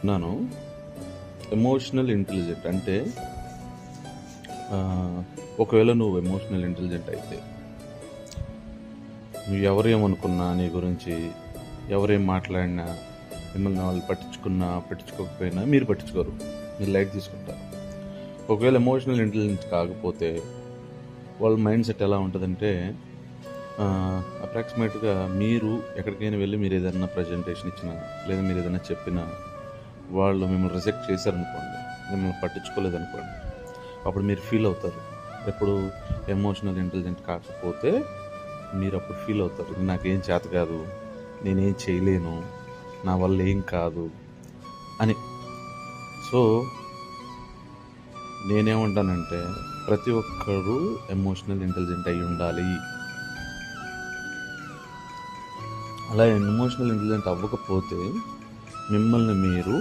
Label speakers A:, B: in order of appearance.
A: చెప్తున్నాను. Emotional intelligent అంటే ఒకవేళ నువ్వు ఎమోషనల్ ఇంటెలిజెంట్ అయితే నువ్వు ఎవరేమనుకున్నా నీ గురించి, ఎవరేం మాట్లాడినా, మిమ్మల్ని వాళ్ళు పట్టించుకున్నా పట్టించుకోకపోయినా మీరు పట్టించుకోరు, మీరు లైట్ తీసుకుంటారు. ఒకవేళ ఎమోషనల్ ఇంటెలిజెంట్ కాకపోతే వాళ్ళ మైండ్ సెట్ ఎలా ఉంటుందంటే అప్రాక్సిమేట్గా మీరు ఎక్కడికైనా వెళ్ళి మీరు ఏదైనా ప్రజెంటేషన్ ఇచ్చినా లేదా మీరు ఏదైనా చెప్పినా వాళ్ళు మిమ్మల్ని రిజెక్ట్ చేశారనుకోండి, మిమ్మల్ని పట్టించుకోలేదనుకోండి, అప్పుడు మీరు ఫీల్ అవుతారు. ఎప్పుడు ఎమోషనల్ ఇంటెలిజెంట్ కాకపోతే మీరు అప్పుడు ఫీల్ అవుతారు, నాకేం చేత కాదు, నేనేం చేయలేను, నా వల్ల ఏం కాదు అని. సో నేనేమంటానంటే ప్రతి ఒక్కరూ ఎమోషనల్ ఇంటెలిజెంట్ అయి ఉండాలి. అలా ఎమోషనల్ ఇంటెలిజెంట్ అవ్వకపోతే మిమ్మల్ని మీరు